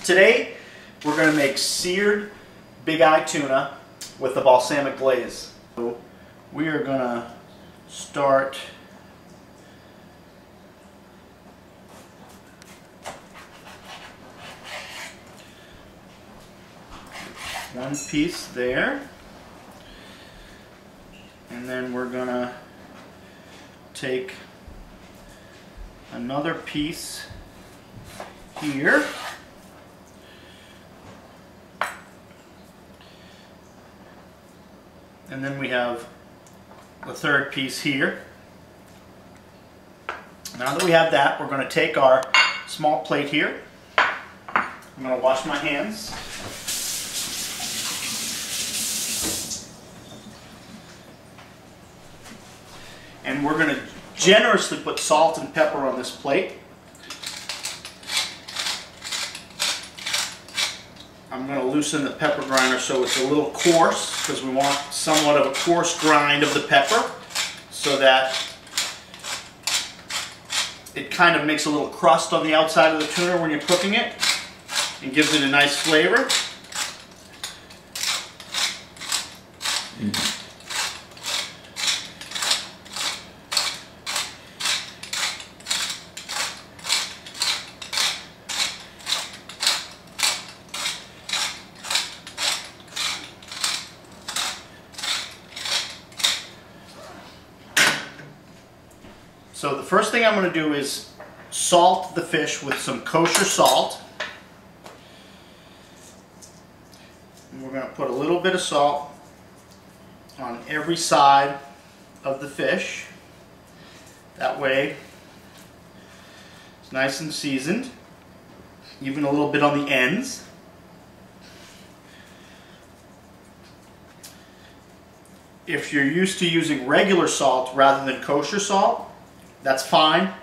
Today we're going to make seared big eye tuna with the balsamic glaze. So we are going to start one piece there, and then we're going to take another piece here. And then we have the third piece here. Now that we have that, we're going to take our small plate here. I'm going to wash my hands. And we're going to generously put salt and pepper on this plate. I'm going to loosen the pepper grinder so it's a little coarse, because we want somewhat of a coarse grind of the pepper so that it kind of makes a little crust on the outside of the tuna when you're cooking it and gives it a nice flavor. So the first thing I'm going to do is salt the fish with some kosher salt. And we're going to put a little bit of salt on every side of the fish. That way it's nice and seasoned, even a little bit on the ends. If you're used to using regular salt rather than kosher salt, that's fine.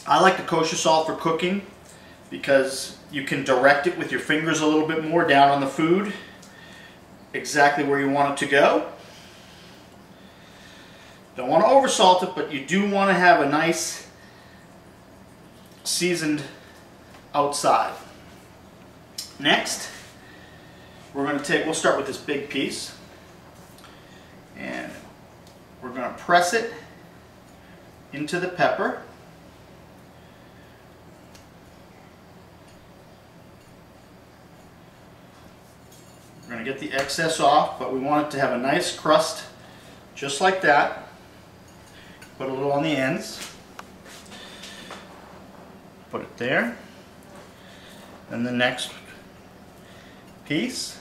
I like the kosher salt for cooking because you can direct it with your fingers a little bit more down on the food, exactly where you want it to go. Don't want to oversalt it, but you do want to have a nice seasoned outside. Next, we'll start with this big piece, and we're going to press it into the pepper. We're going to get the excess off, but we want it to have a nice crust just like that. Put a little on the ends. Put it there. And the next piece.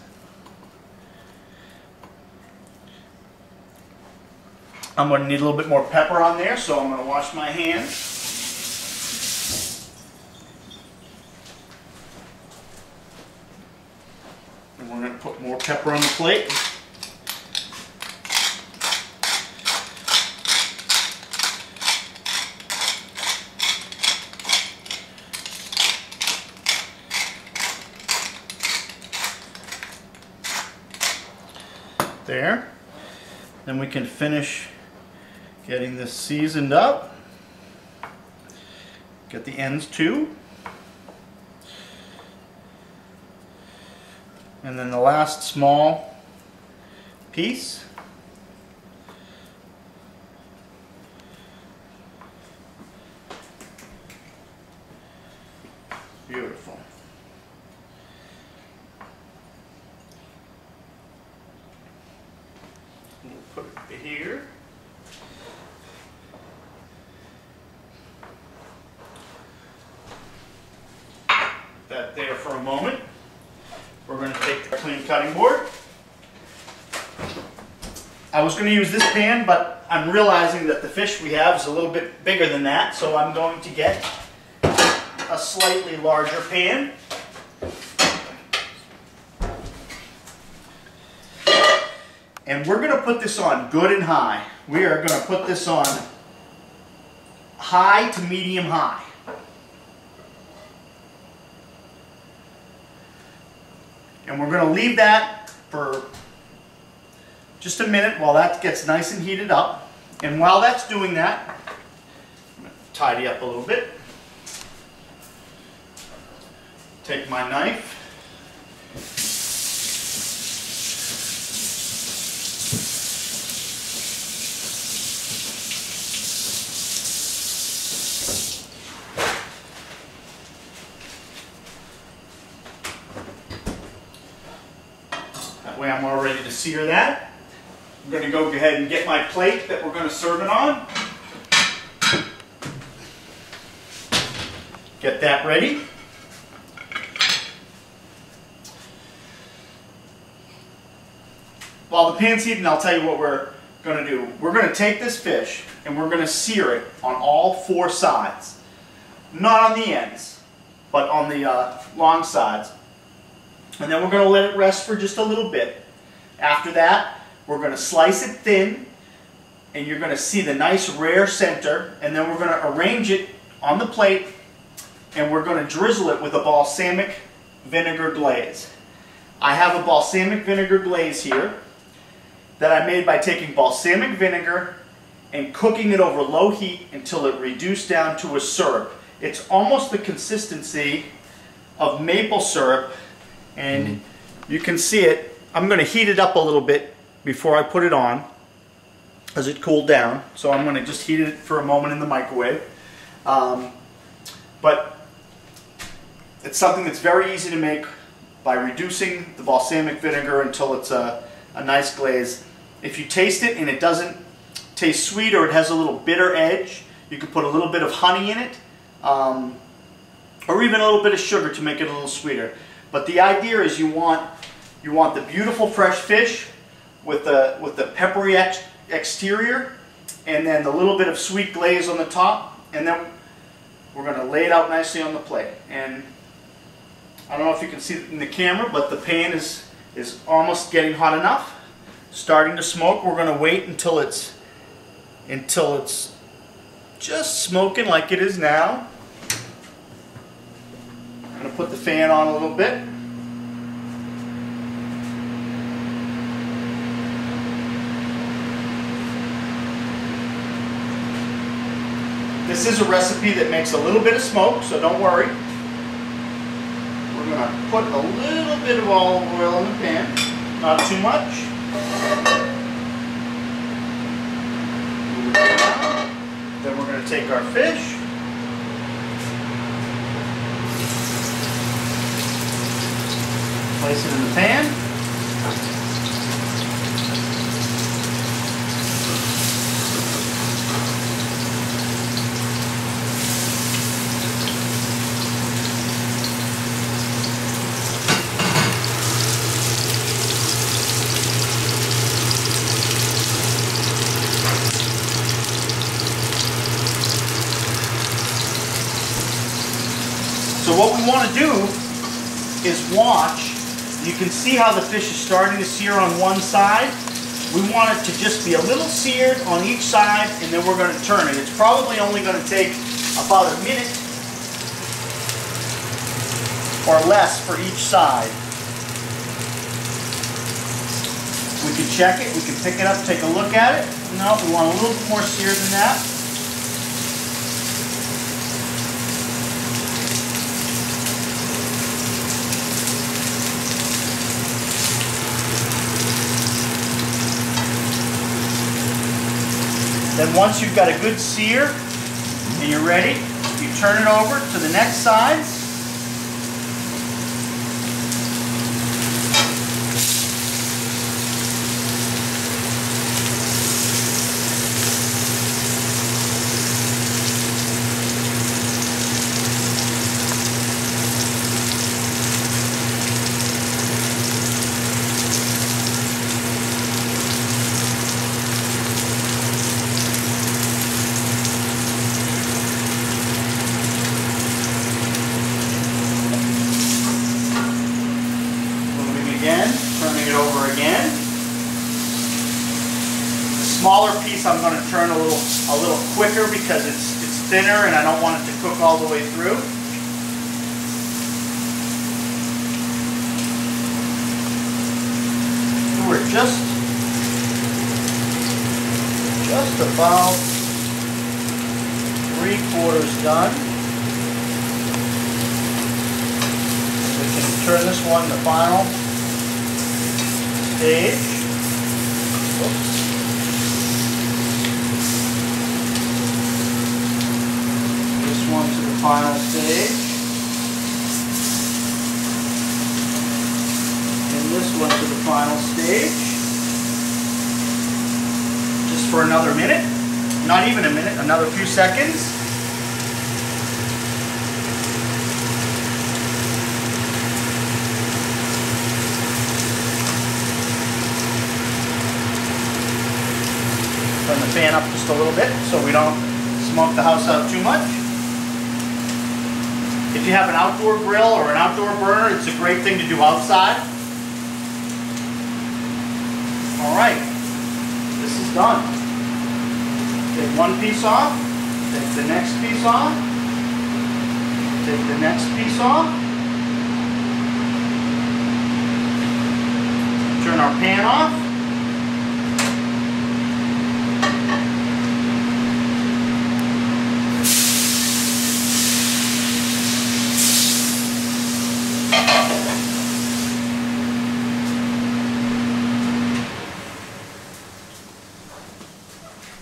I'm going to need a little bit more pepper on there, so I'm going to wash my hands. And we're going to put more pepper on the plate. There. Then we can finish getting this seasoned up. Get the ends too. And then the last small piece. Beautiful. We'll put it here. That there for a moment. We're going to take the clean cutting board. I was going to use this pan, but I'm realizing that the fish we have is a little bit bigger than that, so I'm going to get a slightly larger pan. And we're going to put this on good and high. We are going to put this on high to medium high. And we're going to leave that for just a minute while that gets nice and heated up. And while that's doing that, I'm going to tidy up a little bit. take my knife. That way I'm all ready to sear that. I'm going to go ahead and get my plate that we're going to serve it on. Get that ready. While the pan's heating, I'll tell you what we're going to do. We're going to take this fish and we're going to sear it on all 4 sides. Not on the ends, but on the long sides. And then we're going to let it rest for just a little bit. After that, we're going to slice it thin, and you're going to see the nice rare center, and then we're going to arrange it on the plate, and we're going to drizzle it with a balsamic vinegar glaze. I have a balsamic vinegar glaze here that I made by taking balsamic vinegar and cooking it over low heat until it reduced down to a syrup. It's almost the consistency of maple syrup, and you can see it. I'm going to heat it up a little bit before I put it on as it cooled down. So I'm going to just heat it for a moment in the microwave. But it's something that's very easy to make by reducing the balsamic vinegar until it's a nice glaze. If you taste it and it doesn't taste sweet or it has a little bitter edge, you can put a little bit of honey in it, or even a little bit of sugar to make it a little sweeter. But the idea is you want the beautiful fresh fish with the peppery exterior, and then the little bit of sweet glaze on the top, and then we're going to lay it out nicely on the plate. And I don't know if you can see it in the camera, but the pan is almost getting hot enough, starting to smoke. We're going to wait until it's just smoking like it is now. I'm going to put the fan on a little bit. This is a recipe that makes a little bit of smoke, so don't worry. We're going to put a little bit of olive oil in the pan, not too much. Then we're going to take our fish. Place it in the pan. So what we want to do is watch. You can see how the fish is starting to sear on one side. We want it to just be a little seared on each side, and then we're going to turn it. It's probably only going to take about a minute or less for each side. We can check it. We can pick it up, take a look at it. No, we want a little bit more seared than that. Then once you've got a good sear and you're ready, you turn it over to the next side. Turning it over again. The smaller piece I'm going to turn a little quicker because it's thinner and I don't want it to cook all the way through. So we're just about 3/4 done. turn this one to final stage. Oops. This one to the final stage. And this one to the final stage. Just for another minute. Not even a minute, another few seconds. Turn the fan up just a little bit so we don't smoke the house out too much. If you have an outdoor grill or an outdoor burner, it's a great thing to do outside. Alright, this is done. Take one piece off, take the next piece off, take the next piece off. Turn our pan off.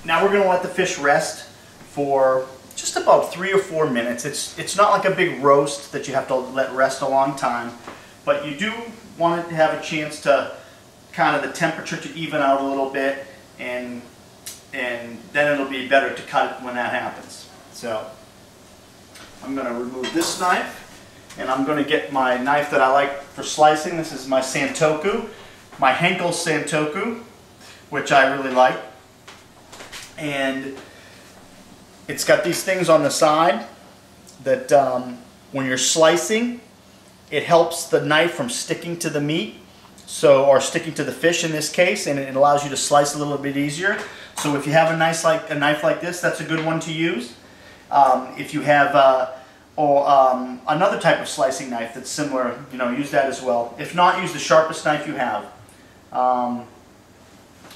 Now we're going to let the fish rest for just about 3 or 4 minutes. It's not like a big roast that you have to let rest a long time, but you do want it to have a chance to kind of the temperature to even out a little bit, and then it'll be better to cut it when that happens. So I'm going to remove this knife, and I'm going to get my knife that I like for slicing. This is my Santoku, my Henkel Santoku, which I really like. And it's got these things on the side that when you're slicing, it helps the knife from sticking to the meat, or sticking to the fish in this case, and it allows you to slice a little bit easier. So if you have a knife like this, that's a good one to use. If you have another type of slicing knife that's similar, use that as well. If not, use the sharpest knife you have.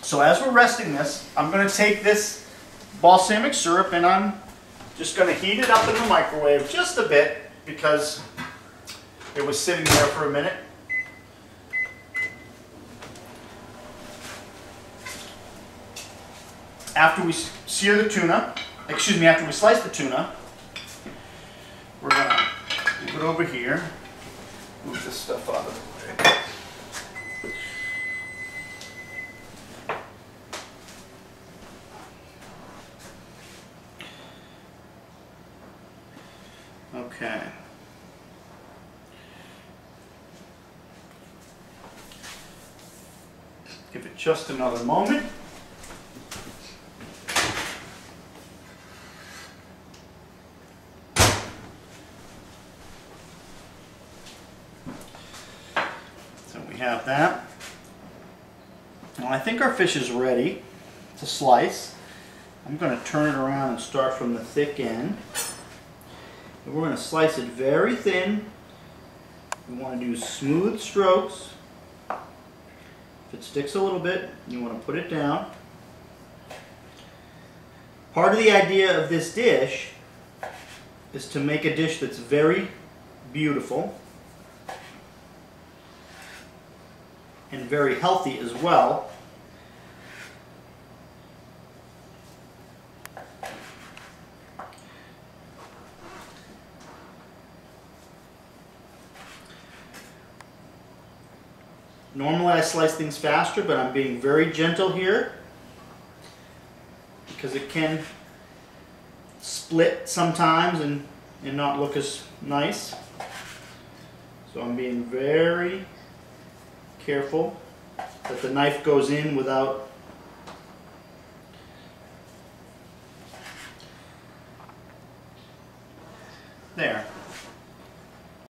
So as we're resting this, I'm going to take this balsamic syrup and I'm just going to heat it up in the microwave just a bit because it was sitting there for a minute. After we sear the tuna, after we slice the tuna, we're going to move it over here, move this stuff out of the way. Okay. Give it just another moment. So we have that. Now I think our fish is ready to slice. I'm going to turn it around and start from the thick end. And we're going to slice it very thin. We want to do smooth strokes. If it sticks a little bit, you want to put it down. Part of the idea of this dish is to make a dish that's very beautiful and very healthy as well. Normally I slice things faster, but I'm being very gentle here because it can split sometimes and not look as nice. So I'm being very careful that the knife goes in without there.